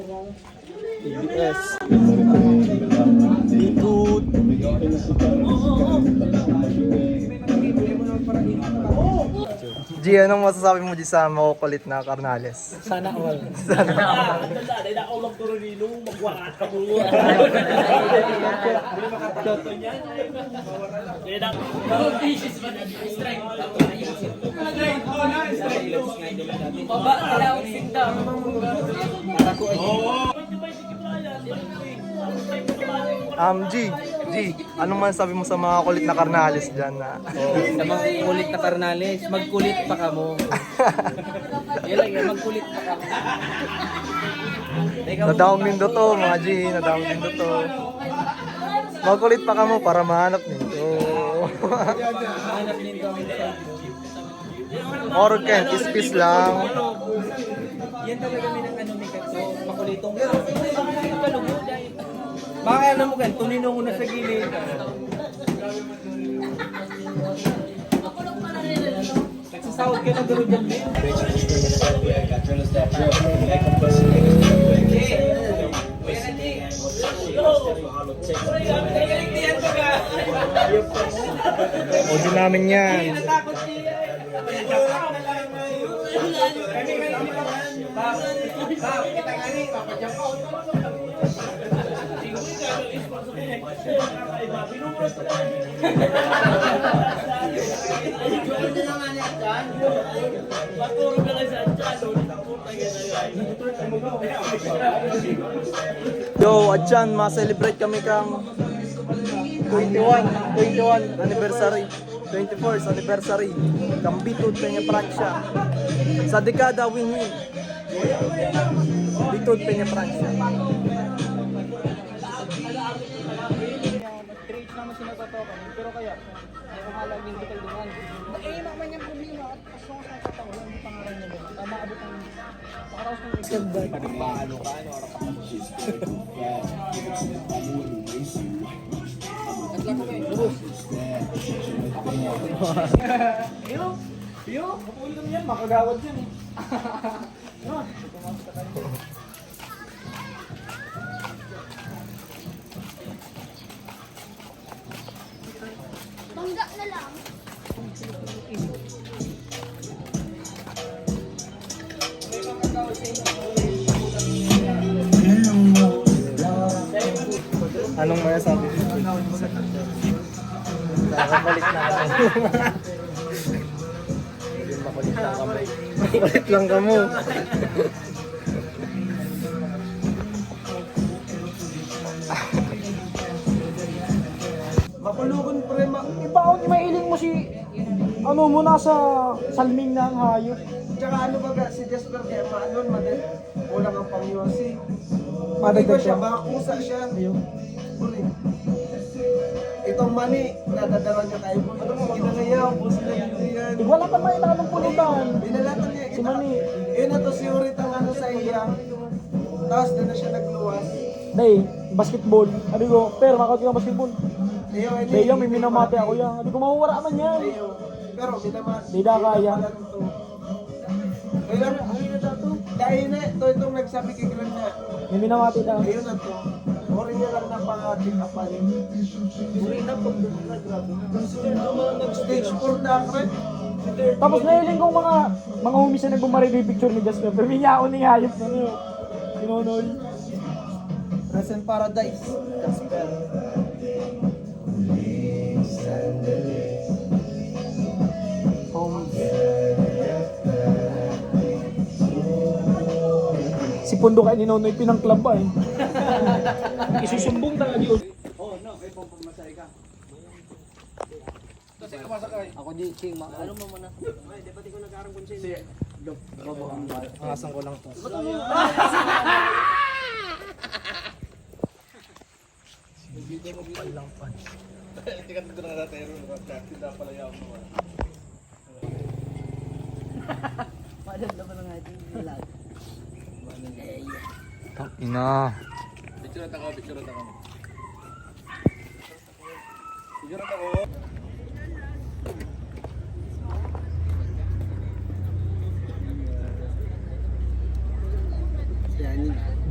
EBS. Likod. G, anong masasabi mo di sa makukulit na Carnales? Sana all. G, anong masasabi mo sa mga kulit na Carnales dyan na? Sa mga kulit na Carnales, magkulit pa ka mo. Yan lang yan, magkulit pa ka mo. Nadamang nindo to, mga G, nadamang nindo to. Magkulit pa ka mo para mahanap nindo. Hanap din ko ang Or Kent, ispis lang. yan talaga may ng ano may kanto, makulitong. Baka ano mo kan, tuninong mo na sa gilid. Nagsasahod ka na gano'n dyan, Ben. Audio namin yan. Yo, Adjan, ma-celebrate kami kang 21 anniversary, 24th anniversary, kang Bitod Peña Francia. Sa dekada win-win. Bitod Peña Francia. Trade naman sinagatokan, pero kaya, may kumalag yung hotel doon. Eh, naman yung problema at asong sa katawan, hindi pangalan niya doon. Maabot ang pakaraos ng isagdag. Paano ka, ano, at lang kami, lubos. Yo, kapuli kami yan, makagawad yan eh. Bangga na lang. Anong masasabi mo? Nakakapalit na ako. Makulit lang kamo. Makulit lang kamo. Mapulugon pre, ibaon mailing mo si ano mo nasa salming na ang hayop. Tsaka ano baga, si Jasper kaya maanon, kulang ang pang-UC. Madagdag Siya, siya. baka kusa siya. Uli. Itong mani, nadadala niya tayo po. Ginangayaw, boss na hindi yan. Wala pa may tanong pulutan. Binalatan niya. Si Mani. Yun na to si Urit ang ano sa iya. Tapos doon na siya nagluwas. Day, basketball. Sabi ko, pero makakita ng basketball. Leo, Day lang, may minamate ako yan. Sabi ko, mawawara man yan. Leo. Pero binamat. Di na kaya. Kailan, ano na dato? Dahil na, itong nagsabi kay Glenn na, May minamate daw. ayun na to. Ori niya lang na pang-check upan. Uri na pag nag-stage 4 na ako. Tapos nailing kong mga humisa na bumarido yung picture ni Jasper. Pero minyaon ni hayop na niyo. Sinunoy. Present Paradise. Jasper. Si Pundo kay ni Nonoy pinangklab ba eh. Isusumbong talaga yun. Ako di ching ano mo muna. Angasan ko lang to. Ina. Picture at ako.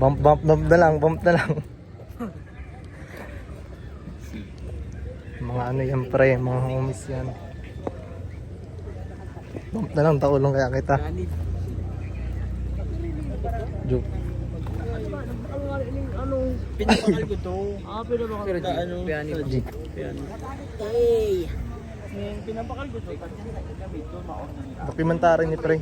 Bump na lang, bump na lang. Mga ano yan pre, mga homies yan. Bump na lang, taulong kaya kita. Joke. Pinapakal ko to. Pinapakal ko ano? Hey! Pinapakal ko to. Dokumentary ni pre.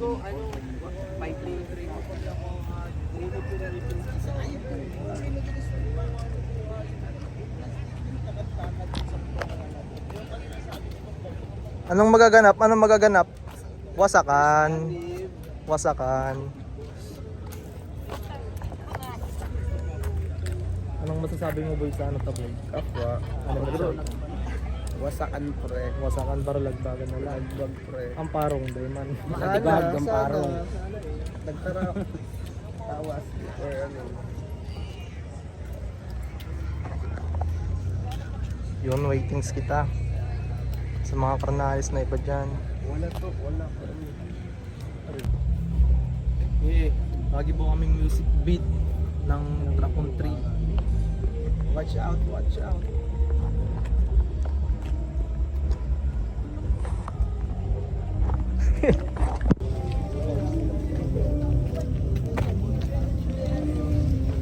Anong magaganap? Anong magaganap? Wasakan. Wasakan. Anong masasabi mo boy sa ano tabloid? Kapwa. Ano ba? Wasakan pre. Wasakan para lagbagan na lag. Lagbag pre. Ang parong dayman. Makatibag ang parong. Nagtara. Tawas. Or ano. Yun, waitings kita. Sa mga karnalis na iba dyan. Wala to. Wala. Lagi po kaming music beat ng Trapon 3. Watch out. Watch out.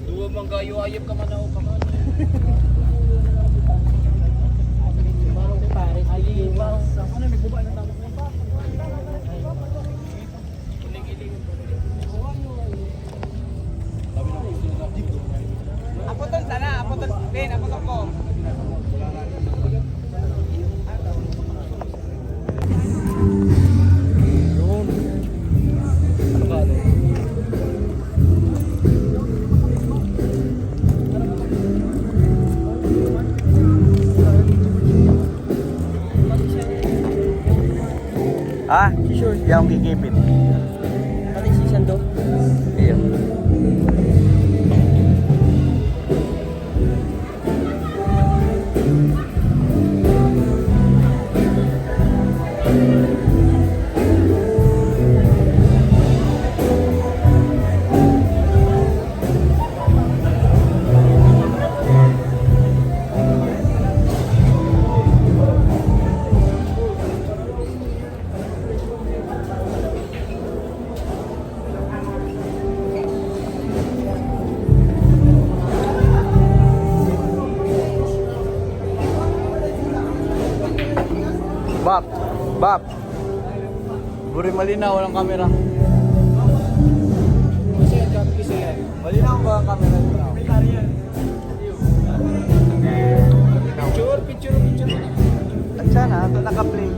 Duwa mang gayo ayap ka man ako ka man. Barong pare, ayibas. Ano may buba na tama ko pa. Apoton sana, apoton. Ben, apoton ko. Yun. Ano ka ano? Ah, sure. Yang gigipit. Pati season to. Iya. Bap, bap. Buri malinaw walang kamera. Malinaw ba ang kamera nito? Picture. At sana, ito naka-play.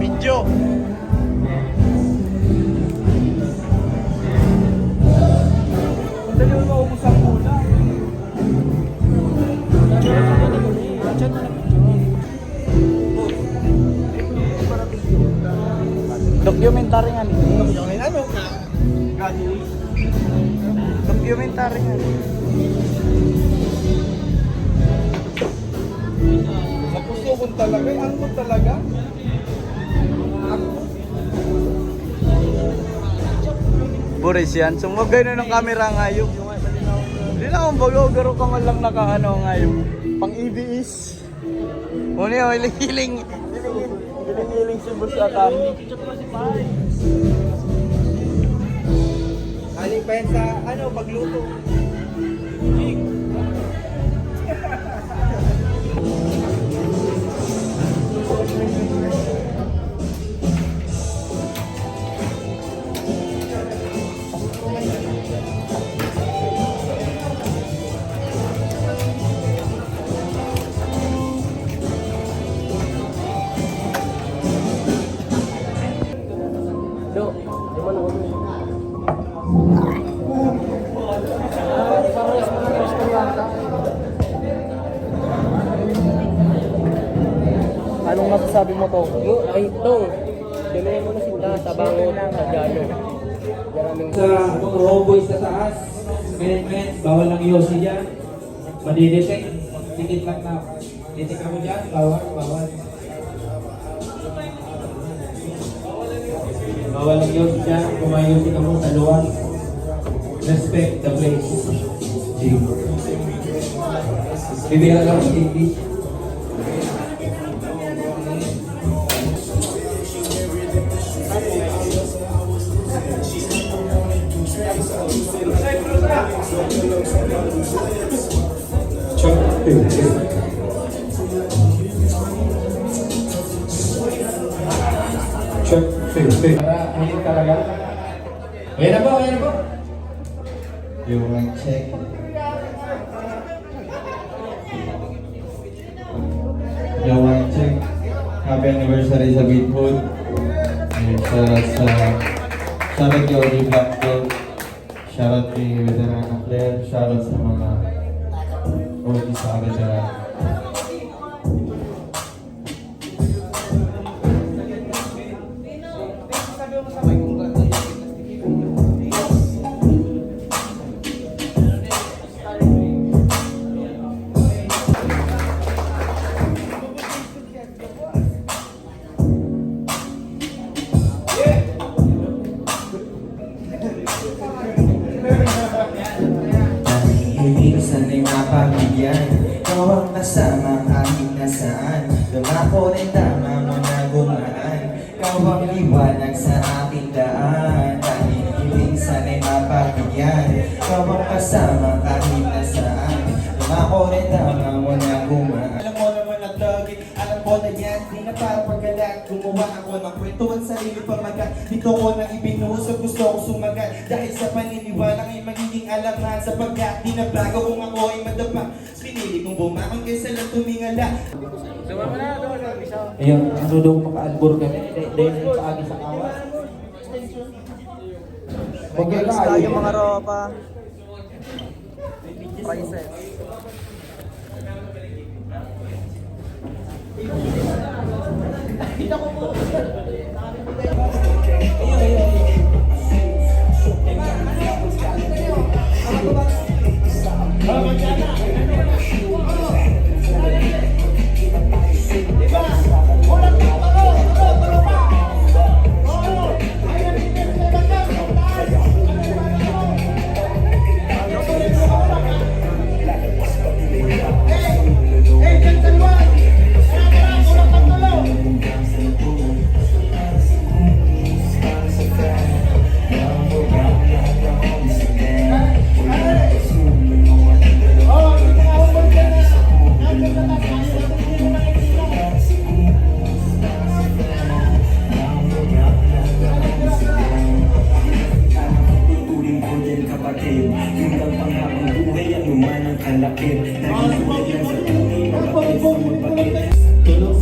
Video. Dali mo maubos ang muna. Documentary nga nito. Yung ano ka? Gani. Documentary nga nito. Sa puso ko talaga. Ano mo talaga? Boris yan, sumugay na ng camera ngayon. Hindi na akong bago-garo ka man lang nakaano ngayon. Pang EBS. Muna yung hiling si Boss Atan. Aling pa yan sa ano, pagluto. Anong masasabi mo to? Ay, tong. Dalawa mo na sinta, tabangon, tadyano. Sa raw boys sa taas, men, bawal ng yosi dyan. Madidetect, tikit lang na. Detect ako dyan, bawal. Bawal ang yosi dyan. Kumayosi ka mo sa luwas. Respect the place. Sige. Bibigyan lang sa English. Check. Para ayun talaga. Ayan na po, ayan na po. Yung mic check. Yung mic check. Happy anniversary sa Beatwood. Shoutout kay Audrey Blackdog. Shoutout kay Veterana Claire. Shoutout sa mga OG sa Veterana. Hindi sana'y mapabigyan. Ikaw ang kasama kahit nasaan. Dumako rin tama mo na gumaan. Ikaw ang liwanag sa aking daan. Dahil hindi sana'y mapabigyan. Ikaw ang kasama kahit nasaan. Dumako rin tama mo na gumaan. Alam mo naman ang target. Alam ko na yan, di na papagalat. Gumawa ako ng kwento at sarili pamagat. Dito ko nang ibinuhos at gusto ko sumagat. Dahil sa paniniwalang ay magiging alangan. Sapagkat di na bago kung ako ay madapa. Pinili kong bumakon kaysa lang tumingala. Ayun, ano daw maka-albor kami. Dahil yung paagi sa kawa. Bigils tayo mga ropa. Prices.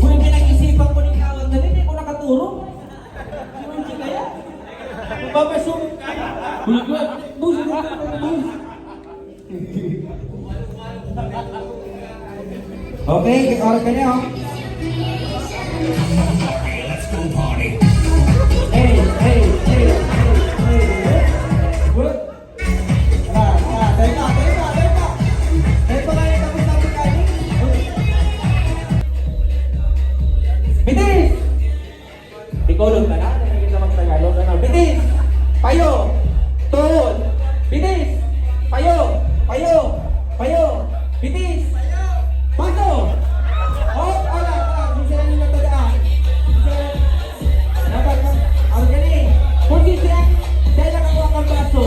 Kung pinag-isipan ko ng tawag na rin, hindi ko nakaturo. Hindi kaya? Magpapasok. Bus. Okay, oras ka na, oh. Hey. Good. Dali ka. Dali pa kayo tapos natin kayo. Bitis! Bicolog ka na? Hindi ka mag-Tagalog. Ano? Bitis! Payo! Tuhod! Bitis! Payo! Bitis! Paso! Hop! Ala! Hindi sila nyo matadaan. Dapat ang galing. Kung di siya, dahil nakakuha kang baso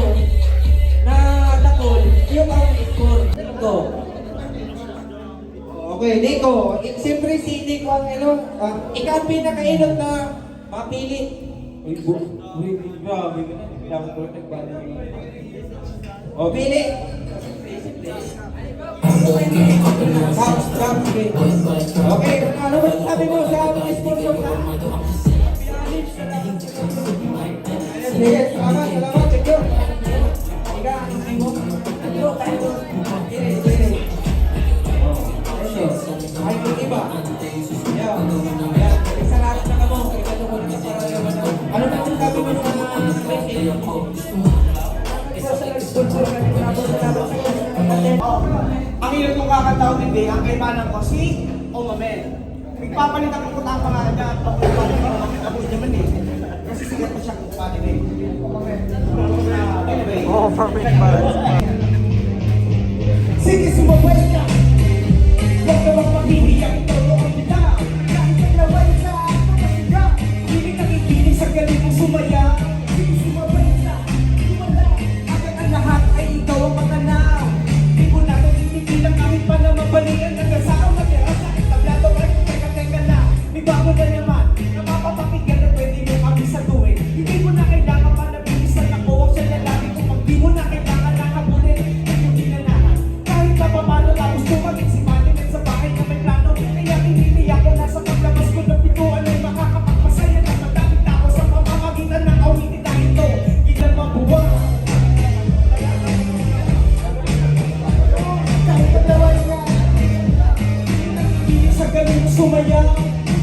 na takol, yung ang score. Nico. Okay, Nico. Siyempre si Nico ang ikaw ang pinakainom na mapili. Uy, grabe ka na. Dapat ko nagbalang. O, pili. Okay, ano ba sabi mo sa mga sponsor ka? Sige, salamat. Thank you. Ika, ano mo? Tayo. Dire. Ay, kung iba. Yan. Salamat na ka mo. Ano ba sabi mo sa Ang ilan kong kakataon hindi, ang kaibanan ko si Omamel. Nagpapalit ako kung ang pangalan niya at ako naman eh. Kasi sigat ko siya. Oo, pamit pa. Sige, sumabay ka. Huwag ka magpapihiyang ito ang kita. Kahit naglaway ka, magpasiga. Hindi nakikinig sa galing mong sumaya. Sige, sumabay ka. Wala. Hanggang ang lahat ay ikaw ang matanaw. Di ko na titigilan kahit pa na mabalian. Hanggang sa ang matira sa itablado. Ay, teka na. May bago na naman. Napapapakinggan na pwede mo kami sa tuwing. Hindi mo na kailangan pa na bilisan ako. Huwag siya lalaki kung pag di mo na kailangan na kapunin. Ito ginanahan. Kahit pa paano tapos tumagin si Manny sa bahay na may plano. Kaya hinihintay ako nasa paglabas ko ng pituan ay makakapagpasaya ng madaming tao sa pamamagitan ng awitin na ito. Ilan mabuwa. Kahit naglaway niya, hindi sa galing mo sumaya.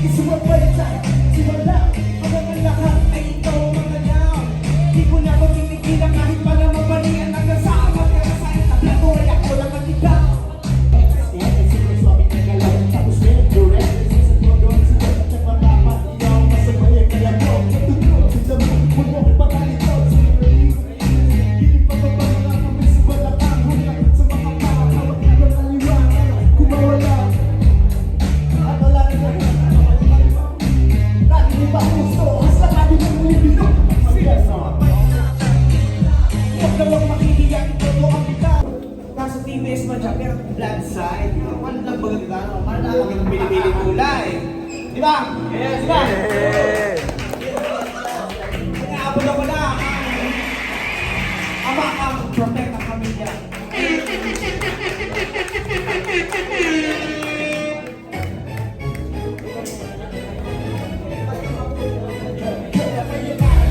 Isumabay ka, simula. Hanggang ang lahat ay ikaw ang maganaw. Di ko na ako tinigilan kahit pa na mabalian. Hanggang sa amat na sa itablado ay ako lang ang ikaw. Huwag na lang makikiyak, ito to ang ikaw. Nasa TBS man siya, pero blood side. Ano lang ba ganito? Ano lang ang pinipili kulay? Di ba? Yes, di ba? Nag-aabot ako na. Ama ang protect ang pamilya.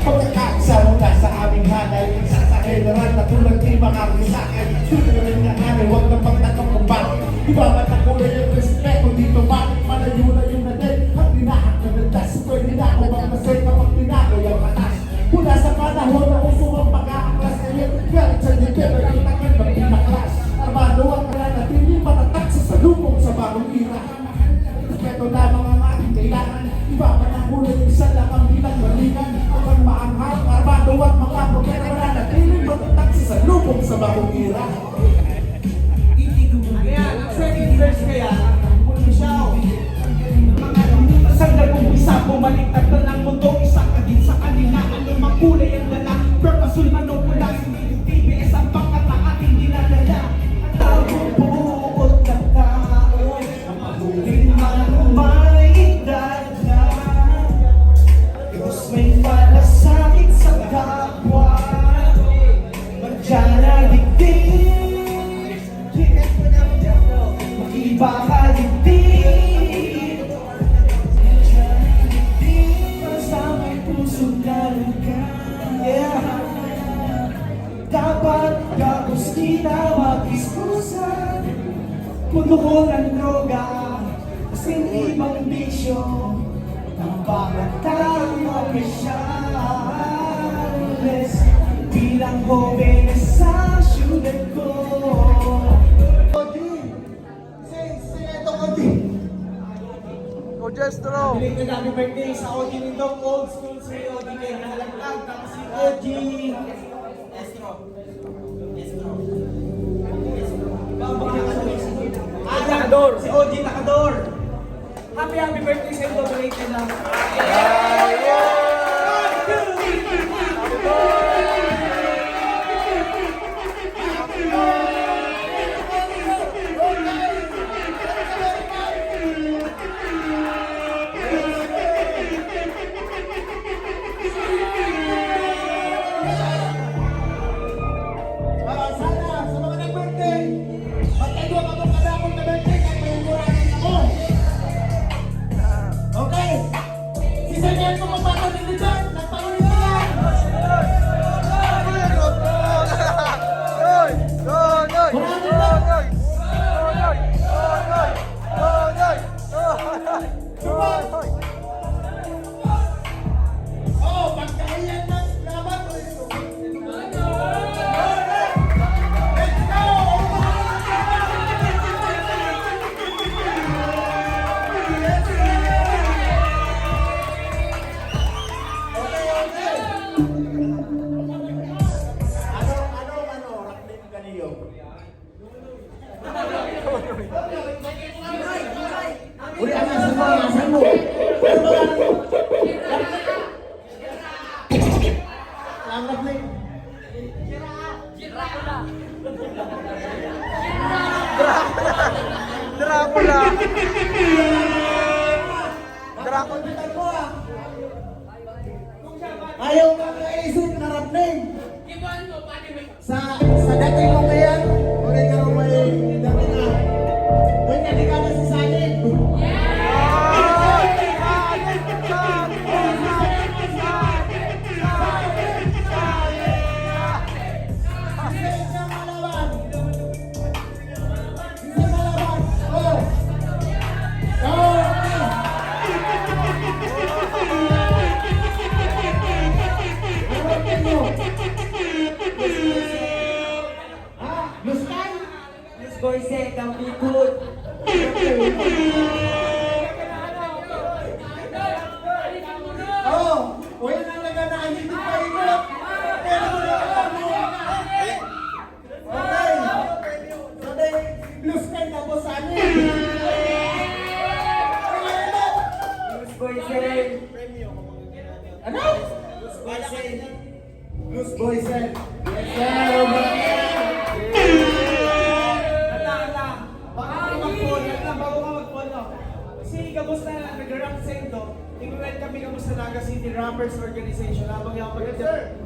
Pagkakasama ka sa aming hanay, isa sa general na tulad ni makakisakay. Sunurin nga hanay, huwag na pagtatong kung bakit. Di ba matakulay yung respeto dito, bakit malayo na yung natin? Ang tinahak na natas, pwede na ako magmasay kapag tinago yung matas. Mula sa panahon na uso ang pagkakaklas ngayon, galit sa dibir na yung takit na pinaklas. Armado ang nananatili matatag sa salubong sa bagong ira. Respeto lamang ang aking kailangan. Iba pa ng kulay, isa lang ang bilang galingan. Ang maanghang, armado at mga propeta na natiling matatag sa salubong sa bagong era. Ayan, ang second verse kaya, kung siya, mga sandal kong isa, bumaliktad na ng mundo, isa ka din sa kanila, anong makulay ang dala, purposeful manopula, TBS ang pangkat na ating dinadala. Ang tawag buot ng tao, ang mahuling manumay edad na. Diyos may malasakit sa kapwa, magdalaligdig, mag-iba ka ligdig, basta may pusong dalaga. Dapat kapos ginawa ispusan, mundo ko ng droga, kasing ibang bisyo. Ang bakit tayo masyales bilang joven sa syudad ko. Odi! Say ito, Odi! Ojestro! Balik na happy birthday sa Odi nito, old school si Odi kay Nalaglag, tapos si Odi! Estro! Nakador! Si Odi Nakador! Happy birthday sa iyo, belated lang. Sana, sa mga nag-birthday, magtayo ka mo kadakong na birthday kahit may murahin ako. Okay? Si Sir Nelson mo Romeo? Uli, asan mo? Asan mo? Langgap na yun. Dracula! Dracula mo ah. Ayaw ka kaisip na rapning. Sa dating mo kaya, ulit ka may dating na. Doon ka di ka na si Sanin. Yes, boys, don't be good. Oh, wala na lang na hindi pa ikot. Pero okay. So they blue sky na po sa amin. Yes, boys, Ano? Blues Boys and yes sir. Baka mag-phone, bago ka mag-phone, no? Kasi kamusta nag-rap sa ito, i-welcome kami kamusta Naga City Rappers Organization. Habang yung pag-sir.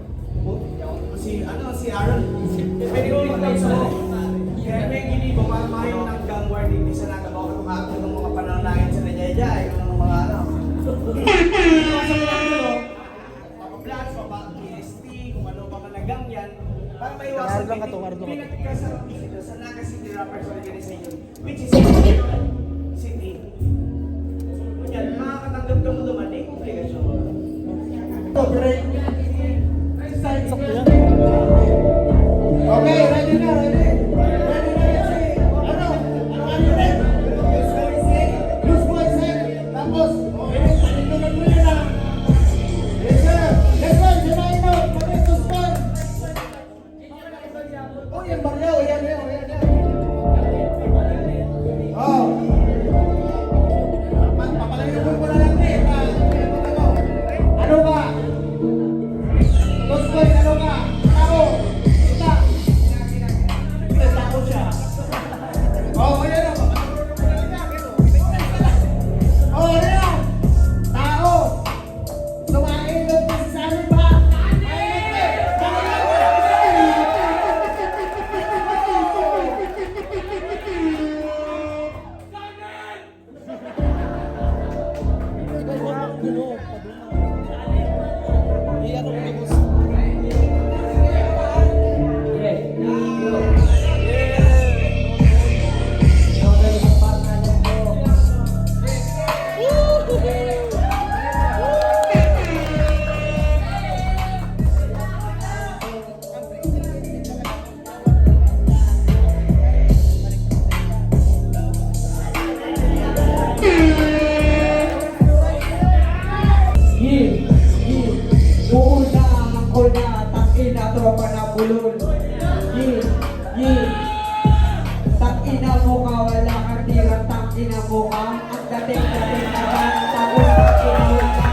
Si Aaron. Pwede ko ikaw sa mo. Kaya may ginigo, para mahayon ng gang warning. Di sa Naga, baka kumakot ng mga pananangin sa Nanyaya, yung mga ano. Papa-blats, papa-PST, kung ano pa managang yan. Para maiwasan pinatid ka sa Naga City Rappers Organization, which is City. Kunyan, makakatanggap ka mo naman, eh, komplikasyon. Okay, ready na, ready. Ready na yan si, ano rin? Blues Boys and, tapos, okay, panindugan mo yun ah. Yes sir, yes sir, sinayin mo, pag-suspend. Oh, yan baryaw, yan. Oh. Papalayo mo na lang din. Ano ba? Blues Boys, ano ba? Tao. Kita. Tao siya. Oh, yan o. Oh, yan. Tao. Sumain doon pa si Sammy ba? Uunahan ko na, tangina, tropa na bulol. Tangina mo ka, wala kang tira, tangina mo ka. Ang dating na ba, tapos tangina mo ka.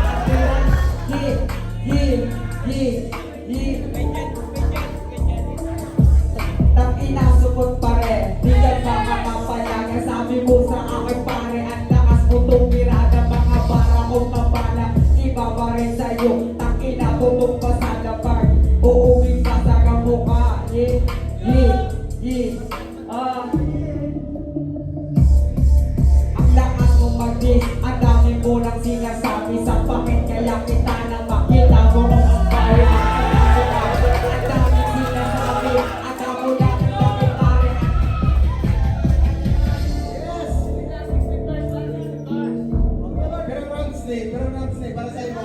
Tangina, supot pare, di ka makakapayagan. Sabi mo sa akin pare, ang lakas mo tumira. Mga para kong kabala, ibaba rin sa'yo. Tangina, tutok pa sa lapag. Uuwi ka sa kamukha. Ang lakas mo mag-dis, ang dami mo lang sinasabi. Sa pangit kaya kita nang makita mo ang bawi. Ang dami sinasabi, ang dami lang ang dami pare. Pero round snake, para sa'yo mo.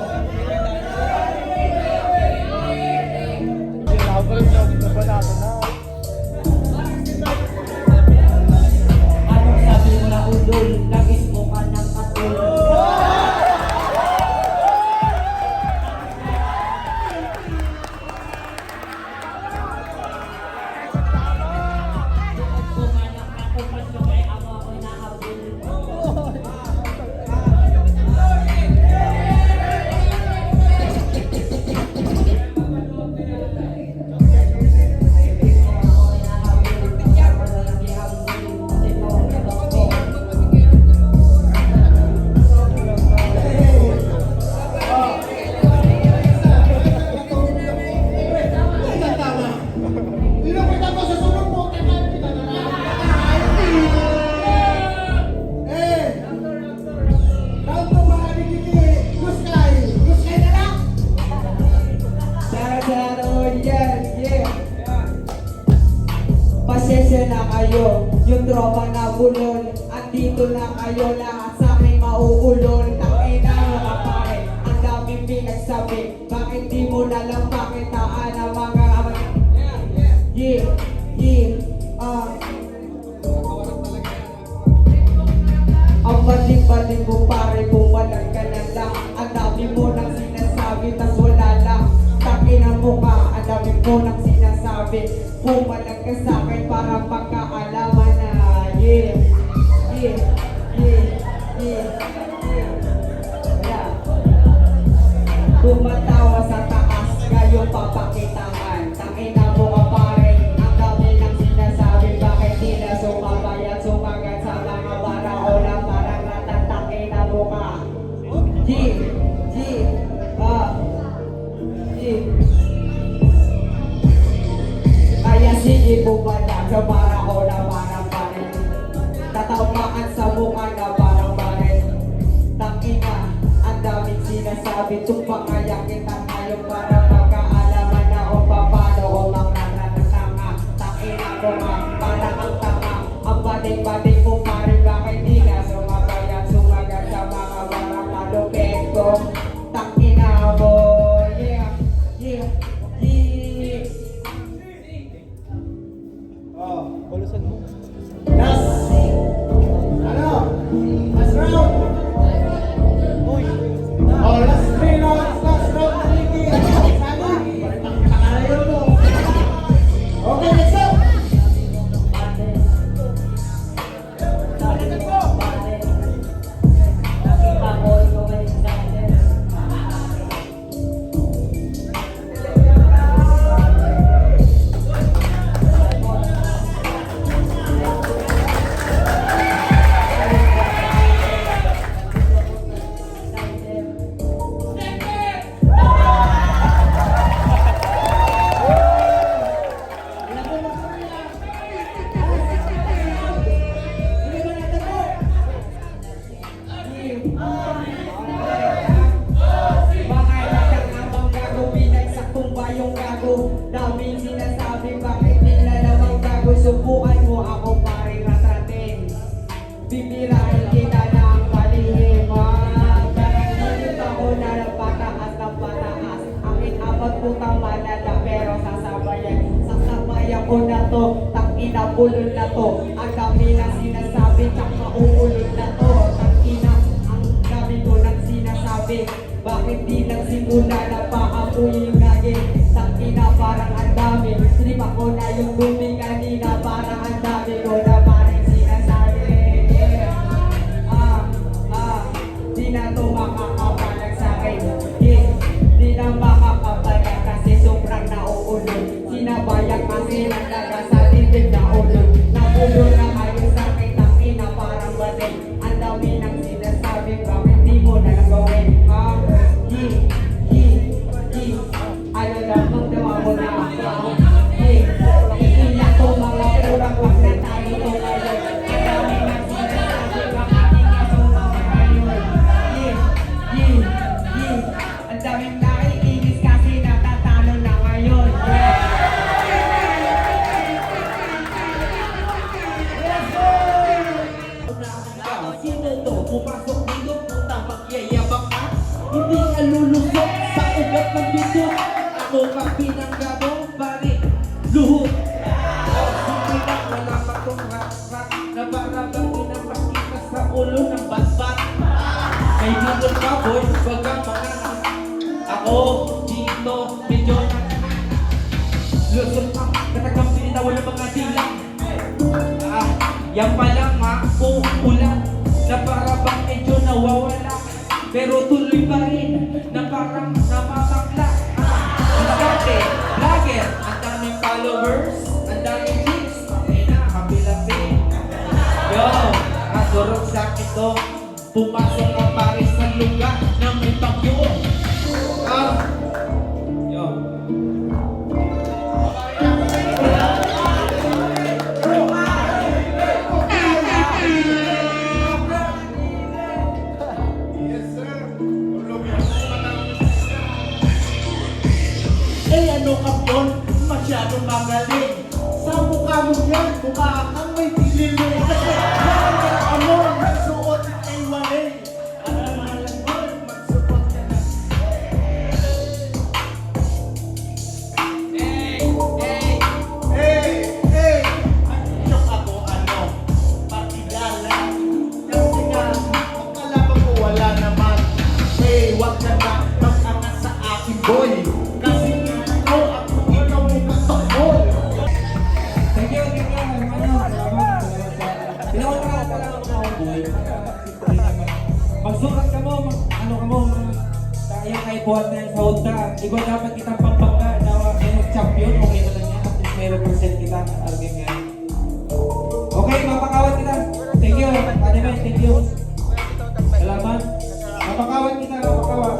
Pasensya na kayo, yung tropa na bulol. Andito na kayo lahat sa akin mauulol. Tangina mga pare, ang daming pinagsabi. Bakit di mo nalang pakitaan ang mga yeah, ang baling-baling mo pare, bumalag ka na lang. Ang dami mo nang sinasabi, tas wala lang. Tangina mo ka, ang dami mo nang sinasabi. Bumalag ka sa'kin para magkaalaman na yeah. Tumatawa sa taas, ngayon papakitaan. Tangina mo ka pare, ang dami nang sinasabi. Bakit di na sumabayan, sumagat sa mga baraola? Parang natatangina mo ka. Kaya sige bumalag sa baraola, parang pare. Tatamaan sa mukha na parang pare. Tangina, ang daming sinasabi. Tumpakaya kita tayo para magkaalaman na o paano o mangnanatanga. Tangina mo nga, parang ang tanga. Ang bating-bating mo pare, bakit di na sumabayan, sumagat sa mga barang malupit ko. Tangina mo, yeah. Last, last round. Oh, last 3 rounds, last round na ligi. Sana, pangalan mo. Okay, next up. Daming sinasabi, bakit nila namang gago? Subukan mo ako pare ratratin. Bibirahin kita ng palihiman. Nandito ako na ng pataas ng pataas. Aking apat putang malala pero sasabayan. Sasabayan ko na to, tangina bulol na to. Ang dami nang sinasabi, tsaka uulol na to. Tangina, ang dami ko nang sinasabi. Bakit di lang simula na paapoy yung gagi? Tangina parang ang dami. Trip ako na yung bumi kanina. Parang ang dami ko na parang sinasabi. Di na to makakapalag sa'kin. Di na makakapalag kasi sobrang nauulol. Sinabayan kasi naglaga sa titig na ulol. Naulol na kayo sa'kin. Tangina parang batin. Ang dami nang sinasabi. Bakit di mo na nagawin? Ayaw na magdawa mo na ako. Iiyak ko mga kurang wag na tayo to ngayon. Ang dami nang sinasabi, bakit di nga sumama ngayon? Ang daming naiinis kasi natatalo na ngayon. Sino to? Pumasok dito, punta magyayabang ka. Hindi ka lulusok sa ugat ng bito. Ako kang pinanggabo, pare, luhut. Hindi na wala pa kong rak-rak na para bang pinapakita sa ulo ng bat-bat. May bukod ka boy, wag kang manganak. Ako, dito, medyo lusot ang katagang pinitawan ng mga dilang. Yan palang makuulan na para bang medyo nawawala. Pero tuloy pa rin na parang namamangla. Dati, vlogger, ang daming followers, ang daming views, kapila-pin. Yo, kadurog sa akin to, pumasok ang pare sa lugar na may bagyo. Yo. Ano ka doon? Masyadong magaling. Sa mukha mo yan, naman, mukha kang may dilili. Kasi mahal ka na ano, nagsuot ay wali. Mahalan mo, magsuot ka na. Hey! Joke ako, pakilala. Kasi nga, magkalaban ko wala naman. Hey, wag ka na mag-angat sa akin, boy. Kasi nga ako ikaw mo kasakol. Thank you. Pinawala ka lang ako, boy. Magsukat ka mo, kaya kay buhat na yung sahod ka. Ikaw dapat kitang pampangga na mag-champion, okay na lang yan. At least may represent kita ng target yan. Okay, mapakawat kita. Thank you. Anime, thank you. Salamat. Mapakawat kita, mapakawat.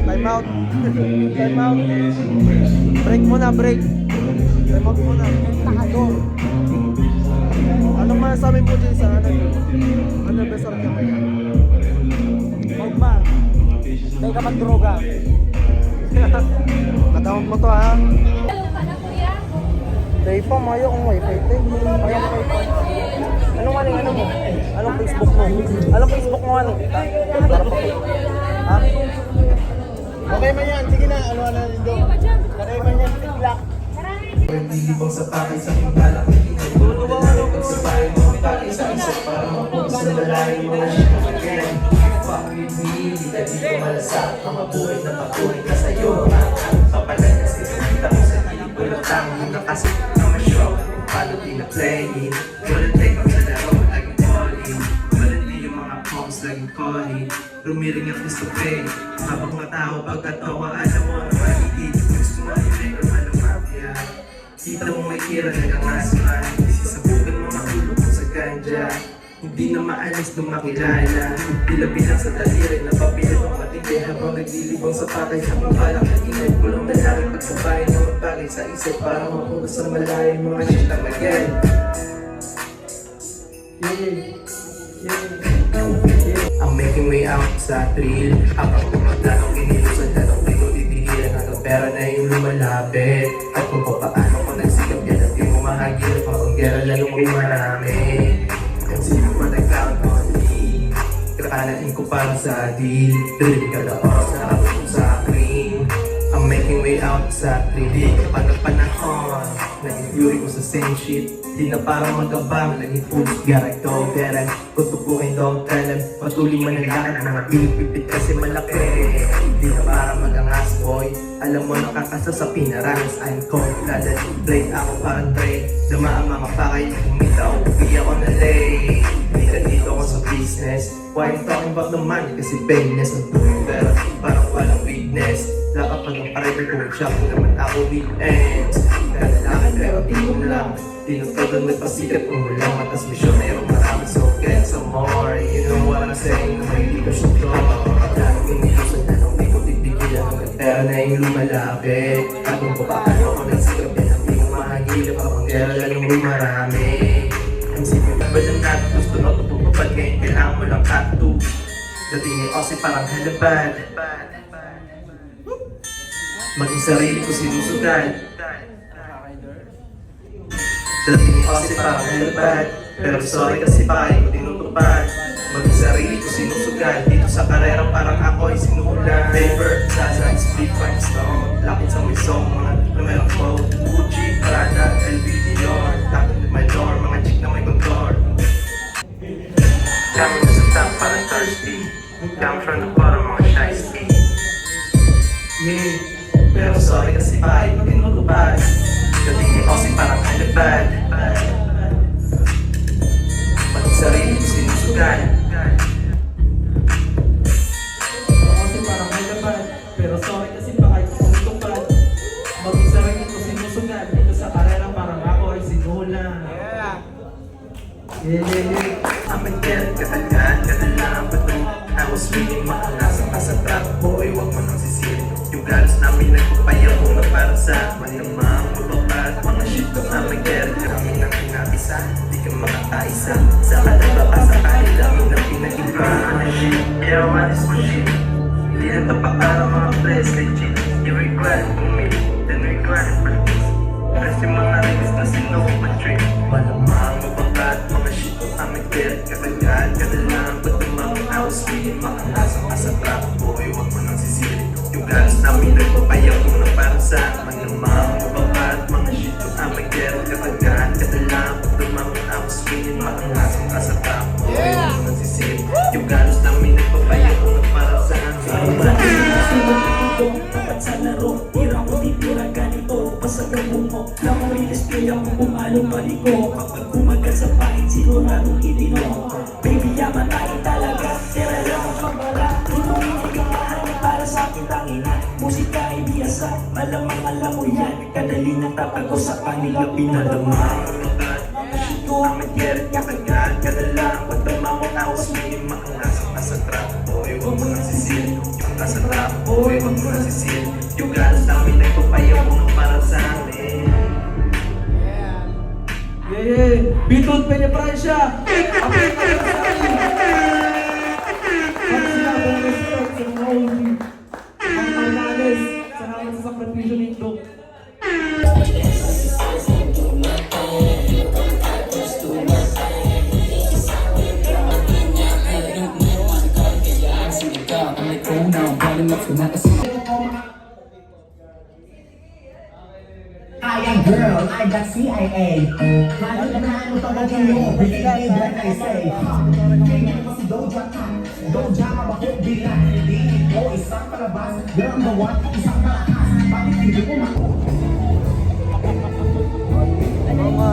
Time out. Time out. Break muna, break. Time out muna. Takador. Anong masasabi mo dyan sa ano best argument? Magma. Dahil ka mag-droga. Katawag mo to ha. Dahil pa, mayo kung wifi. Mayo kung wifi. Anong ano mo? Anong Facebook mo? Anong Facebook mo ano? Ha? Okay man yan. Sige na. Ano na nindo? Kanay man yan. Tiglak. Nilibang sa pakay sa himala Pagsabay mo ang pakay sa isip para mapunos sa malayo mga shit. Fuck with me, hindi ka dito malasak. Ang mabuhay na patuloy ka sa'yo. Papalag kasi kita mo sa gilid ko lang tang hanggang kasi naman show. Paano di na playing? Walang take ang sa laro, laging calling. Walang di yung mga pops, laging calling. Rumiring ang gusto pay. Habang mga tao pagkatawa, alam mo ang maligid. Gusto mo yung or malamafya. Kita mo may kira na kangasman. Isisabugan mo matulog mo sa ganja. Hindi na maalis nung makilala. Bilang sa daliri na papilit ang matindi. Habang naglilibang sa pakay sa mabalang naginay. Kulang na lang pagsabay na magbagay sa isip. Para mapunta sa malayo mga shit na magyan. I'm making way out sa thrill. Habang pumatlanong kinilusan na nung pino titigilan. Hanggang pera na yung lumalapit. At kung paano ko nagsikap yan at di mo mahagil. Papanggera lalong may marami. Ang sino pa nag-count on me. Kakalain ko para sa deal. Dali kada oras na ako sa cream. I'm making way out sa thrill. Kapag ang panahon naging fury ko sa same shit. Di na parang magkabang, naging fools, gotta go get em. Kutupuin, don't tell em. Patuloy manalakad, mga pinipipit kasi malaki. Di na parang magangas, boy. Alam mo nakakasa sa pinaranas, I'm cold. Ladali, play ako parang Dre. Dama ang mga pakay, kumita o uwi ako na late. Di ka dito ako sa business. Why I'm talking about the money? Kasi painless ang tuwing pero parang walang weakness. Lakap pa ng pareho kung siya kung naman ako weekends. Kadalakan pero di ko lang. Tinutodan may pasikat kung walang matas misyon. Mayroong marami so get some more. You know what I'm saying? May hindi ka siya to. Lalo kinilusan na nung di ko titigilan. Hanggang pera na yung lumalapit. At kung papaano ko nagsikap yan ang di mo mahagilap. Kapag pera lalong may marami. Ang sipin na ba lang natin gusto na tutupapad. Ngayon kailangan mo lang tattoo. Dating ni Ozzy parang halabad. Maging sarili ko sinusugal. Dating ni Ozzy parang halabad. Pero sorry kasi pa ko tinutupad. Maging sarili ko sinusugal. Dito sa karera parang ako ay sinulan. Paper, sasag, split, five stone. Lakit sa may song, mga numerong code. Gucci, Prada, LV, Dior. Lakit at my door, mga chick na may contour. Coming to the top, parang thirsty. Come from the bottom, mga shiesty. Yeah, pero sorry kasi pa ko tinutupad. Dating ni Ozzy parang halabad. Maging sarili ko sinusugal. Ozzy parang halabad. Pero sorry kasi pa kahit tumutupad. Maging sarili ko sinusugal. Dito sa karera parang ako ay sinulan. I'm a get, katagan ka na lang bato. I was feeling makanasa ka sa trap. Boy, wag mo nang sisiri. Yung galos namin nagpapayaw na para sa malamang mababad. Mga shit ko na may get, kami nang hinabi isa, di ka makakaisa. Sa kalaba ka sa kanila, na pinag-iba. Yeah, what is my shit? Hindi na ito pa para mga press, legit. You regret it for me, then regret it for this. Kasi mga release na sinupag-trip. Malamang mabagat, mga shit ko ang nag-get. Katagad, kadalang, ba't namang I was feeling makalasang ka sa trap. Boy, wag mo nang sisili. Yung galos namin nagpapayaw ko na para sa malamang mabagat, mga shit ko ang nag-get. Katagad, kadalang, ba't namang I was feeling makalasang ka sa trap. Boy, wag mo nang sisili. Yung galos namin nagpapayaw ko na para sa Dapat sa laro, tira ko di tira ganito. Pasagabong mo, lang mo i-display ako pumalong maliko. Kapag kumagat sa pahit, siguradong itino. Baby, yaman tayo talaga, tira lang ang pambara. Tutuloy ka mahal para sa akin tangina. Musika ay biyasa, malamang alam mo yan. Kadali ng tapat ko sa kanila pinalaman. Ko ang mag-get, katagad, kadalang. Ba't namang I was feeling makalasang ka sa trap. Boy, wag mo nang sisili. Yung ka sa trap, boy, wag mo nang sisili. Yung galos namin nagpapayaw ko na para sa amin. Biton Peña Francia! Apit na sa akin! Ang sinabong respect sa mga oldie. Ang Manales, salamat sa sakripisyo nito. I am girl, I got CIA. Kahit na ano tawagin mo, believe me when I say. Tingin mo si Doja Cat, Doja mabakot bilang. Hindi ko isang palabas, girl number one, isang malakas. Bakit hindi mo mako? Ano nga,